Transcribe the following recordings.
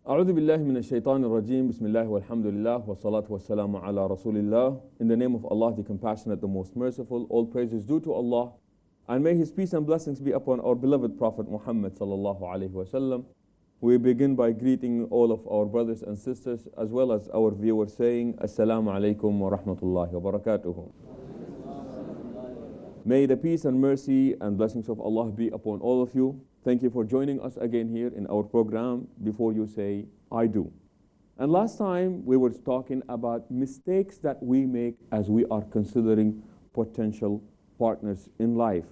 أعوذ بالله من الشيطان الرجيم بسم الله والحمد لله والصلاة والسلام على رسول الله. In the name of Allah, the Compassionate, the Most Merciful, all praise is due to Allah, and may His peace and blessings be upon our beloved Prophet Muhammad sallallahu alaihi wasallam. We begin by greeting all of our brothers and sisters as well as our viewers, saying Assalamu alaikum wa rahmatullahi wa barakatuhu. May the peace and mercy and blessings of Allah be upon all of you. Thank you for joining us again here in our program. Before you say, I do. And last time we were talking about mistakes that we make as we are considering potential partners in life.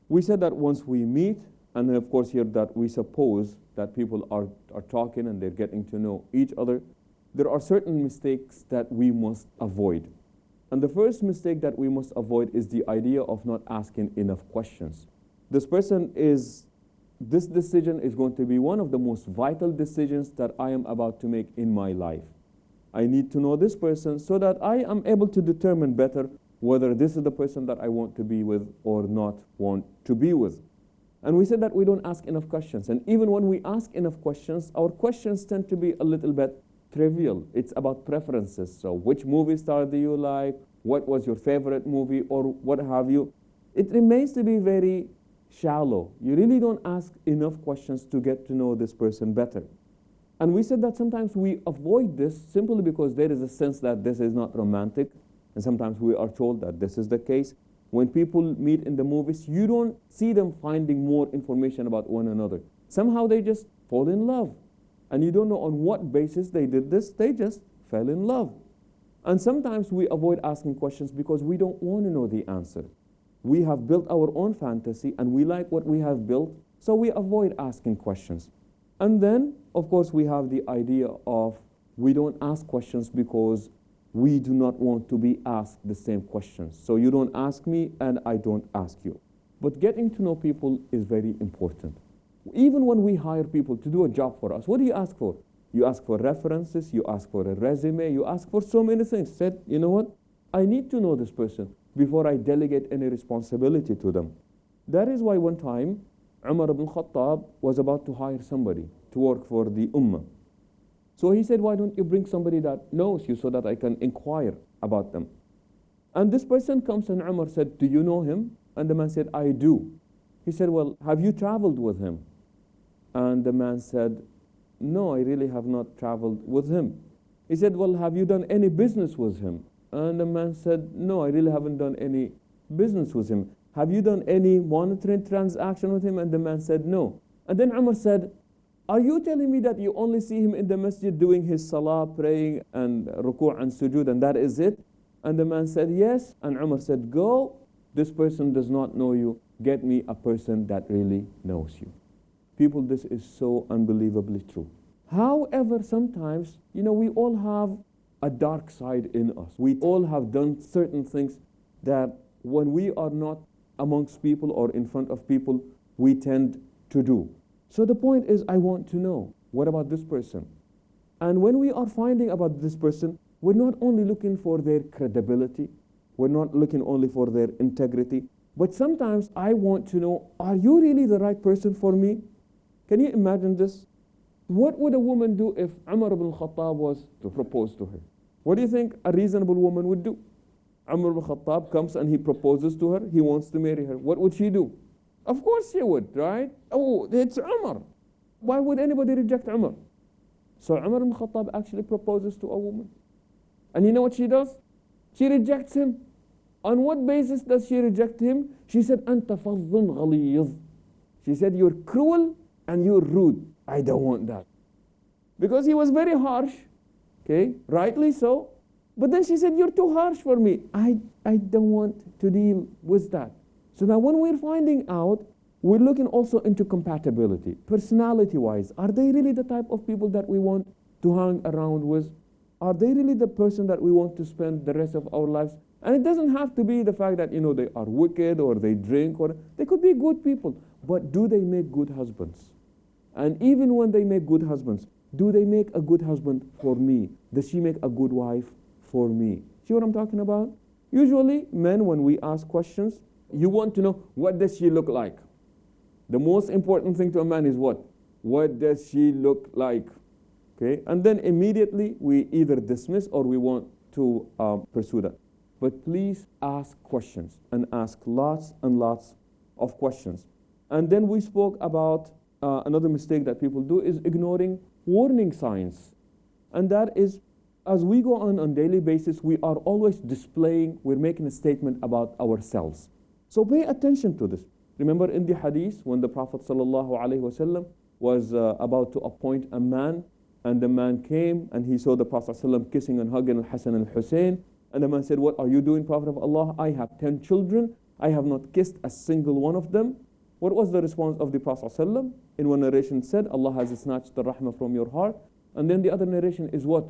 We said that once we meet, and then of course here that we suppose that people are talking and they're getting to know each other, there are certain mistakes that we must avoid. And the first mistake that we must avoid is the idea of not asking enough questions. This decision is going to be one of the most vital decisions that I am about to make in my life. I need to know this person so that I am able to determine better whether this is the person that I want to be with or not want to be with. And we said that we don't ask enough questions. And even when we ask enough questions, our questions tend to be a little bit trivial. It's about preferences. So which movie star do you like? What was your favorite movie? Or what have you? It remains to be very shallow. You really don't ask enough questions to get to know this person better. And we said that sometimes we avoid this simply because there is a sense that this is not romantic. And sometimes we are told that this is the case. When people meet in the movies, you don't see them finding more information about one another. Somehow they just fall in love. And you don't know on what basis they did this. They just fell in love. And sometimes we avoid asking questions because we don't want to know the answer. We have built our own fantasy and we like what we have built, so we avoid asking questions. And then, of course, we have the idea of we don't ask questions because we do not want to be asked the same questions. So you don't ask me and I don't ask you. But getting to know people is very important. Even when we hire people to do a job for us, what do you ask for? You ask for references, you ask for a resume, you ask for so many things. Said, you know what? I need to know this person before I delegate any responsibility to them. That is why one time, Umar ibn Khattab was about to hire somebody to work for the Ummah. So he said, why don't you bring somebody that knows you so that I can inquire about them? And this person comes and Umar said, do you know him? And the man said, I do. He said, well, have you traveled with him? And the man said, no, I really have not traveled with him. He said, well, have you done any business with him? And the man said, no, I really haven't done any business with him. Have you done any monetary transaction with him? And the man said, no. And then Umar said, are you telling me that you only see him in the masjid doing his salah, praying and ruku' and sujood, and that is it? And the man said, yes. And Umar said, go, this person does not know you. Get me a person that really knows you. People, this is so unbelievably true. However, sometimes, we all have a dark side in us. We all have done certain things that when we are not amongst people or in front of people, we tend to do. So the point is, I want to know, what about this person? And when we are finding about this person, we're not only looking for their credibility, we're not looking only for their integrity, but sometimes I want to know, are you really the right person for me? Can you imagine this? What would a woman do if Umar ibn Khattab was to propose to her? What do you think a reasonable woman would do? Umar ibn Khattab comes and he proposes to her. He wants to marry her. What would she do? Of course she would, right? Oh, it's Umar. Why would anybody reject Umar? So Umar ibn Khattab actually proposes to a woman. And you know what she does? She rejects him. On what basis does she reject him? She said, أنت فظ غليظ. She said, you're cruel and you're rude. I don't want that. Because he was very harsh. Okay, rightly so. But then she said, you're too harsh for me. I don't want to deal with that. So now when we're finding out, we're looking also into compatibility. Personality-wise, are they really the type of people that we want to hang around with? Are they really the person that we want to spend the rest of our lives? And it doesn't have to be the fact that, they are wicked or they drink, or they could be good people. But do they make good husbands? And even when they make good husbands, do they make a good husband for me? Does she make a good wife for me? See what I'm talking about? Usually, men, when we ask questions, you want to know, what does she look like? The most important thing to a man is what? What does she look like? Okay? And then immediately we either dismiss or we want to pursue that. But please ask questions and ask lots and lots of questions. And then we spoke about another mistake that people do is ignoring warning signs. And that is, as we go on daily basis, we are always displaying, we're making a statement about ourselves. So pay attention to this. Remember in the hadith when the Prophet ﷺ was about to appoint a man, and the man came and he saw the Prophet ﷺ kissing and hugging Al-Hasan and Al-Hussein, and the man said, "What are you doing, Prophet of Allah? I have 10 children. I have not kissed a single one of them." What was the response of the Prophet ﷺ? In one narration said, "Allah has snatched the rahmah from your heart." And then the other narration is what?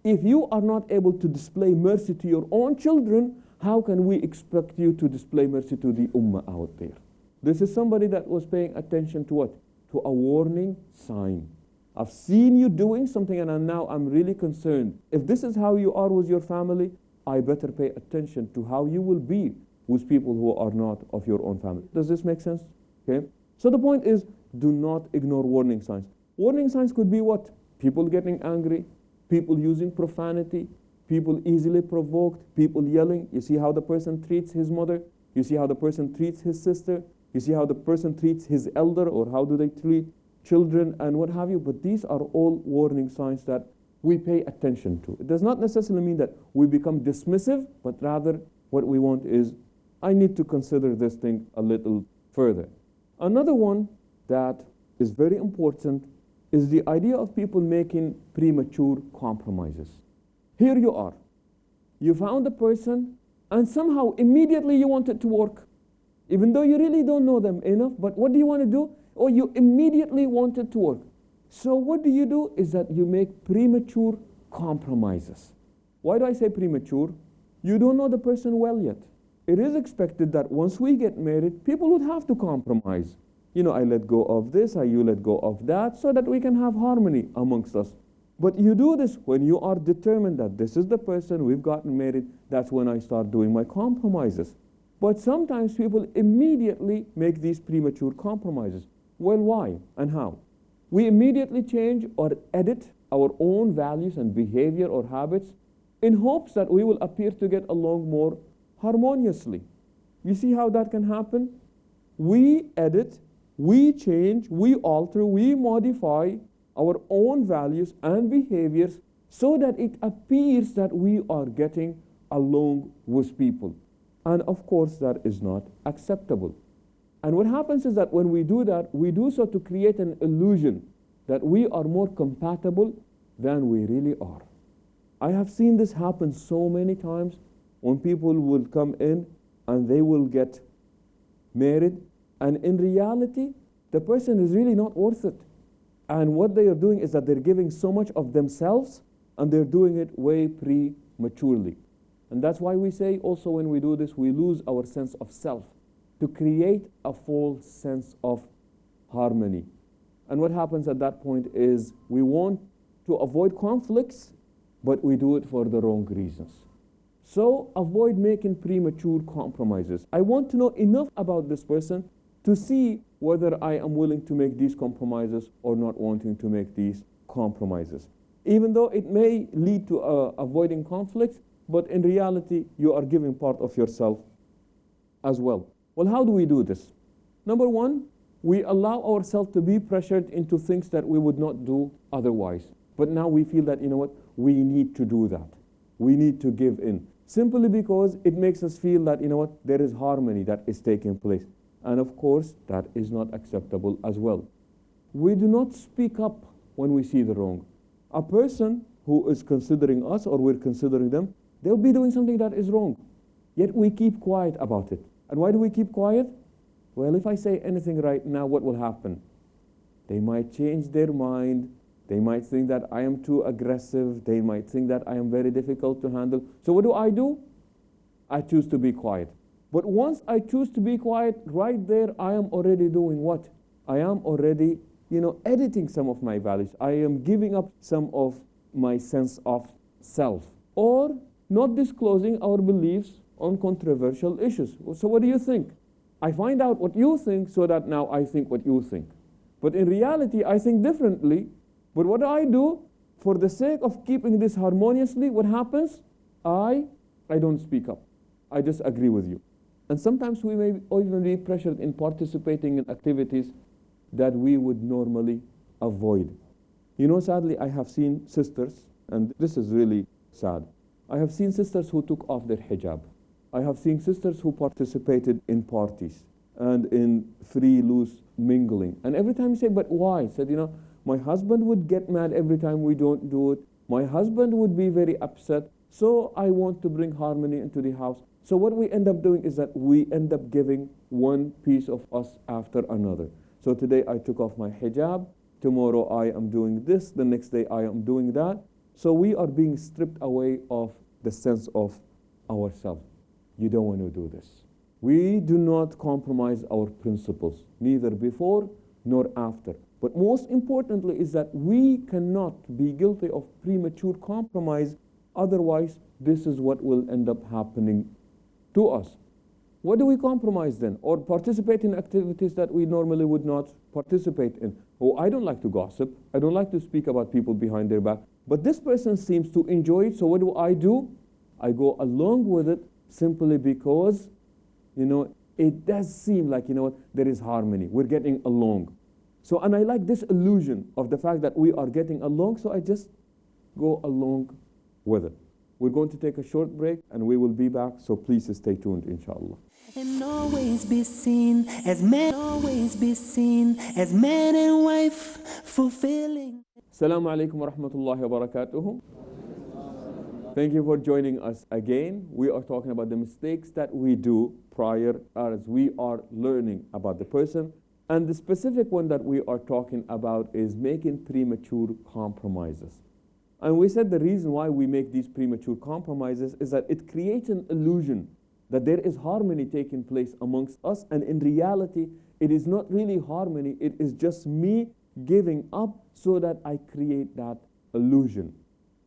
If you are not able to display mercy to your own children, how can we expect you to display mercy to the ummah out there? This is somebody that was paying attention to what? To a warning sign. I've seen you doing something and now I'm really concerned. If this is how you are with your family, I better pay attention to how you will be with people who are not of your own family. Does this make sense? Okay. So the point is, do not ignore warning signs. Warning signs could be what? People getting angry, people using profanity, people easily provoked, people yelling. You see how the person treats his mother. You see how the person treats his sister. You see how the person treats his elder, or how do they treat children and what have you. But these are all warning signs that we pay attention to. It does not necessarily mean that we become dismissive, but rather what we want is, I need to consider this thing a little further. Another one that is very important is the idea of people making premature compromises. Here you are. You found a person and somehow immediately you want it to work. Even though you really don't know them enough, but what do you want to do? Or you immediately want it to work. So what do is that you make premature compromises. Why do I say premature? You don't know the person well yet. It is expected that once we get married, people would have to compromise. You know, I let go of this, you let go of that, so that we can have harmony amongst us. But you do this when you are determined that this is the person, we've gotten married, that's when I start doing my compromises. But sometimes people immediately make these premature compromises. Well, why and how? We immediately change or edit our own values and behavior or habits in hopes that we will appear to get along more harmoniously. You see how that can happen? We edit, we change, we alter, we modify our own values and behaviors so that it appears that we are getting along with people. And of course, that is not acceptable. And what happens is that when we do that, we do so to create an illusion that we are more compatible than we really are. I have seen this happen so many times when people will come in and they will get married, and in reality, the person is really not worth it. And what they are doing is that they're giving so much of themselves and they're doing it way prematurely. And that's why we say also when we do this, we lose our sense of self to create a false sense of harmony. And what happens at that point is we want to avoid conflicts, but we do it for the wrong reasons. So avoid making premature compromises. I want to know enough about this person to see whether I am willing to make these compromises or not wanting to make these compromises. Even though it may lead to avoiding conflicts, but in reality, you are giving part of yourself as well. Well, how do we do this? Number one, we allow ourselves to be pressured into things that we would not do otherwise. But now we feel that, you know what, we need to do that. We need to give in. Simply because it makes us feel that, you know what, there is harmony that is taking place. And of course, that is not acceptable as well. We do not speak up when we see the wrong. A person who is considering us or we're considering them, they'll be doing something that is wrong. Yet we keep quiet about it. And why do we keep quiet? Well, if I say anything right now, what will happen? They might change their mind. They might think that I am too aggressive. They might think that I am very difficult to handle. So what do? I choose to be quiet. But once I choose to be quiet, right there, I am already doing what? I am already, editing some of my values. I am giving up some of my sense of self. Or not disclosing our beliefs on controversial issues. So what do you think? I find out what you think so that now I think what you think. But in reality, I think differently. But what I do, for the sake of keeping this harmoniously, what happens? I don't speak up. I just agree with you. And sometimes we may even be pressured in participating in activities that we would normally avoid. You know, sadly, I have seen sisters, and this is really sad. I have seen sisters who took off their hijab. I have seen sisters who participated in parties and in free, loose mingling. And every time you say, but why? I said, you know, my husband would get mad every time we don't do it. My husband would be very upset. So I want to bring harmony into the house. So what we end up doing is that we end up giving one piece of us after another. So today I took off my hijab. Tomorrow I am doing this. The next day I am doing that. So we are being stripped away of the sense of ourselves. You don't want to do this. We do not compromise our principles, neither before nor after. But most importantly is that we cannot be guilty of premature compromise. Otherwise, this is what will end up happening to us. What do we compromise then? Or participate in activities that we normally would not participate in? Oh, I don't like to gossip. I don't like to speak about people behind their back. But this person seems to enjoy it, so what do? I go along with it simply because, you know, it does seem like, you know what, there is harmony. We're getting along. So, and I like this illusion of the fact that we are getting along, so I just go along with it. We're going to take a short break and we will be back, so please stay tuned, inshallah. And always be seen as man, and wife, fulfilling. Assalamu alaikum wa rahmatullahi wa barakatuhu. Thank you for joining us again. We are talking about the mistakes that we do prior as we are learning about the person. And the specific one that we are talking about is making premature compromises. And we said the reason why we make these premature compromises is that it creates an illusion that there is harmony taking place amongst us. And in reality, it is not really harmony. It is just me giving up so that I create that illusion.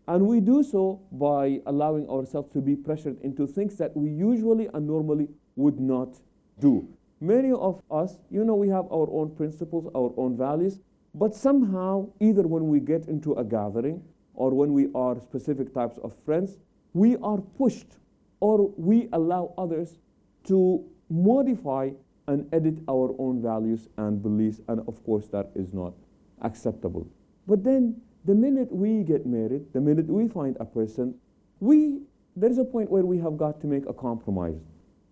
And we do so by allowing ourselves to be pressured into things that we usually and normally would not do. Many of us, you know, we have our own principles, our own values, but somehow, either when we get into a gathering or when we are specific types of friends, we are pushed or we allow others to modify and edit our own values and beliefs, and of course that is not acceptable. But then the minute we get married, the minute we find a person, there is a point where we have got to make a compromise.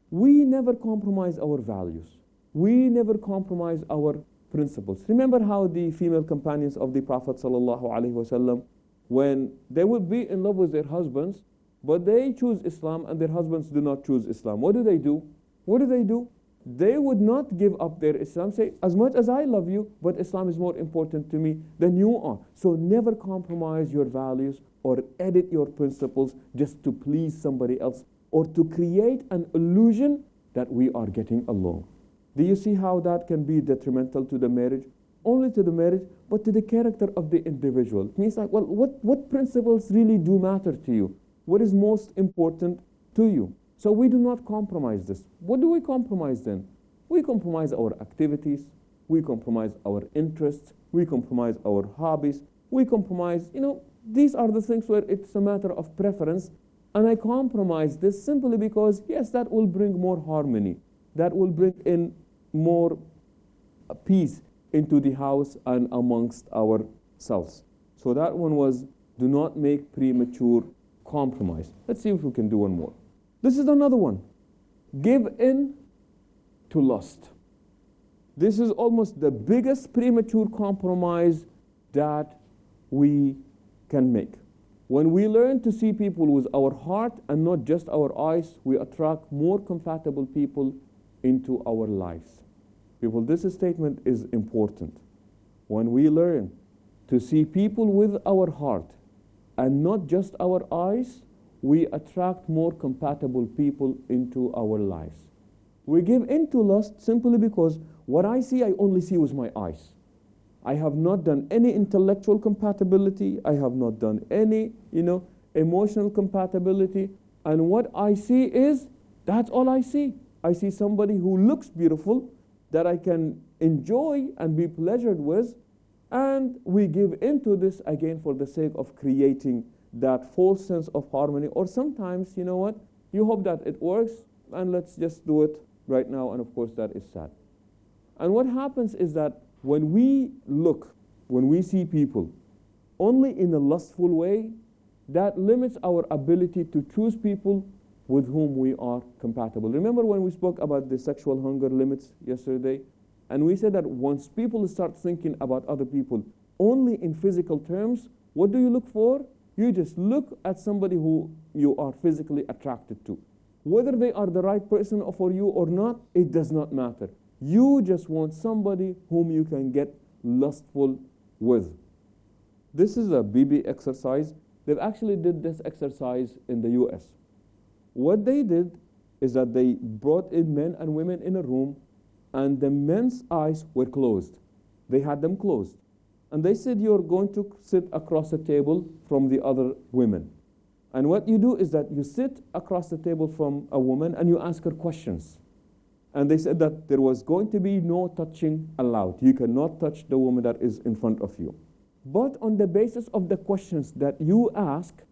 We never compromise our values. We never compromise our principles. Remember how the female companions of the Prophet ﷺ, when they would be in love with their husbands, but they choose Islam and their husbands do not choose Islam. What do they do? What do they do? They would not give up their Islam, say, as much as I love you, but Islam is more important to me than you are. So never compromise your values or edit your principles just to please somebody else or to create an illusion that we are getting along. Do you see how that can be detrimental to the marriage? Only to the marriage, but to the character of the individual. It means like, well, what principles really do matter to you? What is most important to you? So we do not compromise this. What do we compromise then? We compromise our activities, we compromise our interests, we compromise our hobbies, we compromise, you know, these are the things where it's a matter of preference. And I compromise this simply because, yes, that will bring more harmony. That will bring in more peace into the house and amongst ourselves. So that one was, do not make premature compromise. Let's see if we can do one more. This is another one. Give in to lust. This is almost the biggest premature compromise that we can make. When we learn to see people with our heart and not just our eyes, we attract more compatible people into our lives. People, this statement is important. When we learn to see people with our heart and not just our eyes, we attract more compatible people into our lives. We give into lust simply because what I see, I only see with my eyes. I have not done any intellectual compatibility. I have not done any, emotional compatibility. And what I see is, that's all I see. I see somebody who looks beautiful, that I can enjoy and be pleasured with, And we give into this again for the sake of creating that false sense of harmony. Or sometimes, you know what, you hope that it works, and let's just do it right now, and of course that is sad. And what happens is that when we see people only in a lustful way, that limits our ability to choose people with whom we are compatible. Remember when we spoke about the sexual hunger limits yesterday? And we said that once people start thinking about other people only in physical terms, what do you look for? You just look at somebody who you are physically attracted to. Whether they are the right person for you or not, it does not matter. You just want somebody whom you can get lustful with. This is a BB exercise. They've actually did this exercise in the US. What they did is that they brought in men and women in a room, and the men's eyes were closed. They had them closed. And they said, you're going to sit across the table from the other women. And what you do is that you sit across the table from a woman and you ask her questions. And they said that there was going to be no touching allowed. You cannot touch the woman that is in front of you. But on the basis of the questions that you ask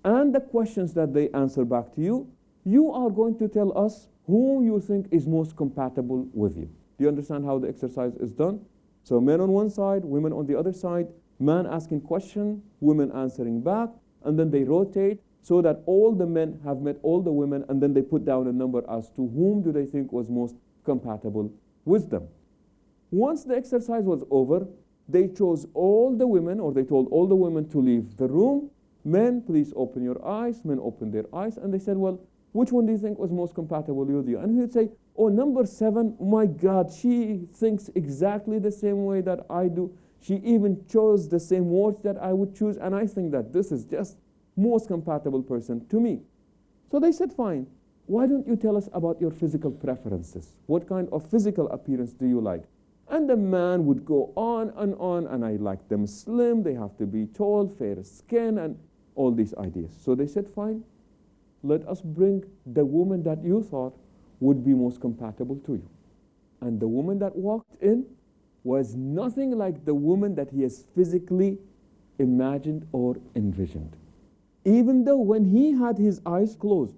and the questions that they answer back to you, you are going to tell us who you think is most compatible with you. Do you understand how the exercise is done? So men on one side, women on the other side, man asking question, women answering back, and then they rotate so that all the men have met all the women, and then they put down a number as to whom do they think was most compatible with them. Once the exercise was over, they chose all the women, or they told all the women to leave the room. Men, please open your eyes. Men opened their eyes, and they said, well, which one do you think was most compatible with you? And he'd say, oh, number 7, my God, she thinks exactly the same way that I do. She even chose the same words that I would choose, and I think that this is just most compatible person to me. So they said, fine, why don't you tell us about your physical preferences? What kind of physical appearance do you like? And the man would go on, and I like them slim, they have to be tall, fair skin, and all these ideas. So they said, fine, let us bring the woman that you thought would be most compatible to you. And the woman that walked in was nothing like the woman that he has physically imagined or envisioned. Even though when he had his eyes closed,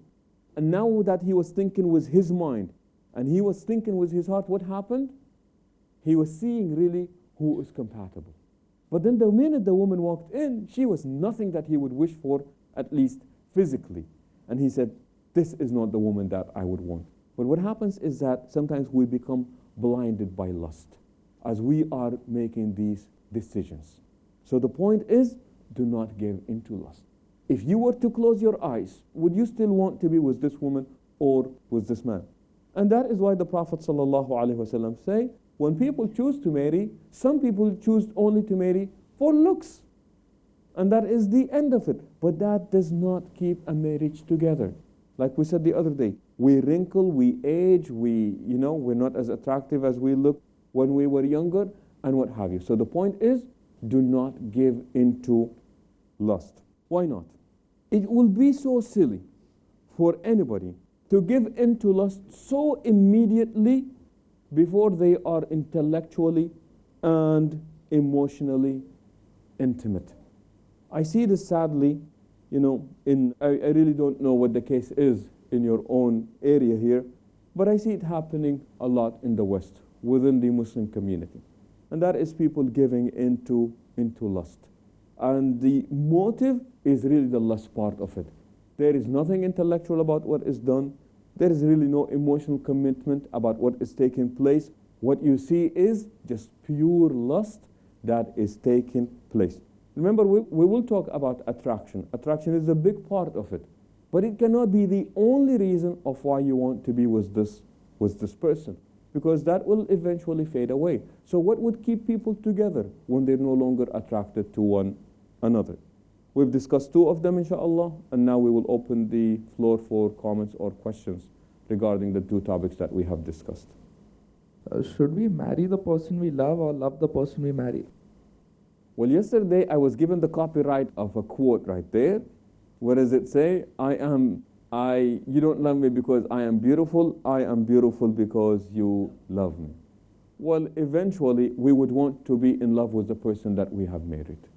and now that he was thinking with his mind, and he was thinking with his heart, what happened? He was seeing really who is compatible. But then the minute the woman walked in, she was nothing that he would wish for, at least physically. And he said, this is not the woman that I would want. But what happens is that sometimes we become blinded by lust as we are making these decisions. So the point is, do not give into lust. If you were to close your eyes, would you still want to be with this woman or with this man? And that is why the Prophet ﷺ say, when people choose to marry, some people choose only to marry for looks. And that is the end of it. But that does not keep a marriage together. Like we said the other day, we wrinkle, we age, we're not as attractive as we looked when we were younger, and what have you. So the point is, do not give into lust. Why not? It will be so silly for anybody to give into lust so immediately before they are intellectually and emotionally intimate. I see this sadly, I really don't know what the case is in your own area here, but I see it happening a lot in the West, within the Muslim community. And that is people giving into lust. And the motive is really the lust part of it. There is nothing intellectual about what is done. There is really no emotional commitment about what is taking place. What you see is just pure lust that is taking place. Remember, we will talk about attraction. Attraction is a big part of it. But it cannot be the only reason of why you want to be with this person, because that will eventually fade away. So what would keep people together when they're no longer attracted to one another? We've discussed 2 of them, inshallah, and now we will open the floor for comments or questions regarding the 2 topics that we have discussed. Should we marry the person we love or love the person we marry? Well, yesterday I was given the copyright of a quote right there. What does it say? You don't love me because I am beautiful. I am beautiful because you love me. Well, eventually, we would want to be in love with the person that we have married.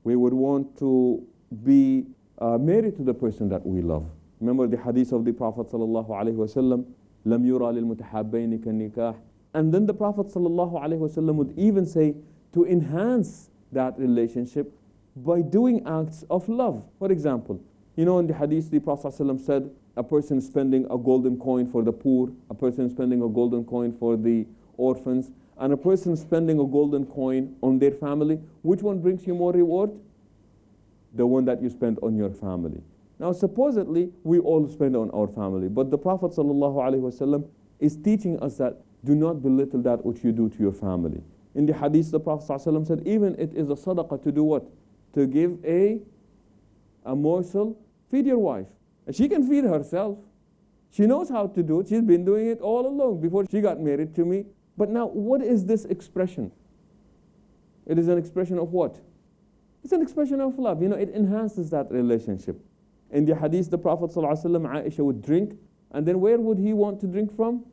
We would want to be married to the person that we love. Remember the hadith of the Prophet sallallahu alaihi wasallam, "Lam yura lil mutahabbaini nikah." And then the Prophet sallallahu alaihi wasallam would even say to enhance that relationship by doing acts of love. For example, in the hadith, the Prophet ﷺ said, a person spending a golden coin for the poor, a person spending a golden coin for the orphans, and a person spending a golden coin on their family, which one brings you more reward? The one that you spend on your family. Now, supposedly, we all spend on our family, but the Prophet ﷺ is teaching us that do not belittle that which you do to your family. In the hadith, the Prophet ﷺ said, even it is a sadaqah to do what? To give a morsel, feed your wife. And she can feed herself. She knows how to do it. She's been doing it all along before she got married to me. But now, what is this expression? It is an expression of what? It's an expression of love. It enhances that relationship. In the hadith, the Prophet ﷺ, Aisha would drink, and then where would he want to drink from?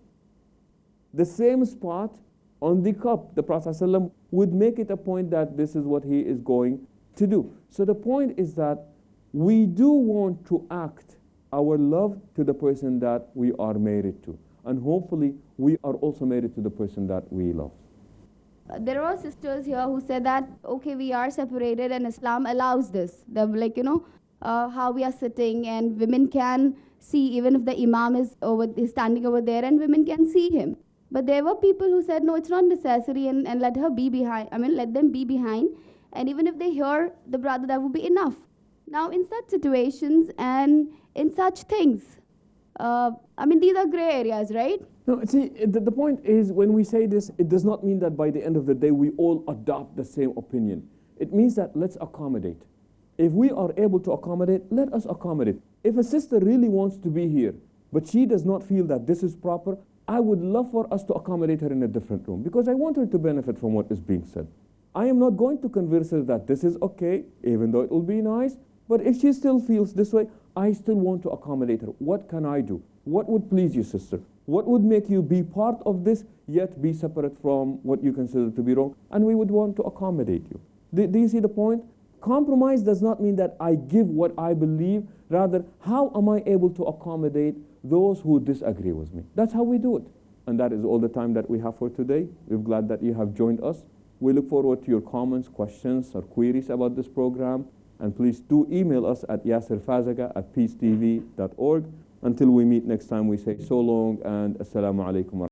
The same spot on the cup. The Prophet ﷺ would make it a point that this is what he is going to do. So the point is that we do want to act our love to the person that we are married to. And hopefully, we are also married to the person that we love. There are sisters here who said that, okay, we are separated and Islam allows this. They're like, how we are sitting and women can see, even if the imam is standing over there and women can see him. But there were people who said, no, it's not necessary and let her be behind. Let them be behind. And even if they hear the brother, that would be enough. Now, in such situations and in such things, these are gray areas, right? No, see, the point is when we say this, it does not mean that by the end of the day we all adopt the same opinion. It means that let's accommodate. If we are able to accommodate, let us accommodate. If a sister really wants to be here, but she does not feel that this is proper, I would love for us to accommodate her in a different room because I want her to benefit from what is being said. I am not going to convince her that this is okay, even though it will be nice, but if she still feels this way, I still want to accommodate her. What can I do? What would please you, sister? What would make you be part of this, yet be separate from what you consider to be wrong? And we would want to accommodate you. Do you see the point? Compromise does not mean that I give what I believe. Rather, how am I able to accommodate those who disagree with me? That's how we do it. And that is all the time that we have for today. We're glad that you have joined us. We look forward to your comments, questions, or queries about this program. And please do email us at yassirfazaga@peacetv.org. Until we meet next time, we say so long and assalamu alaikum.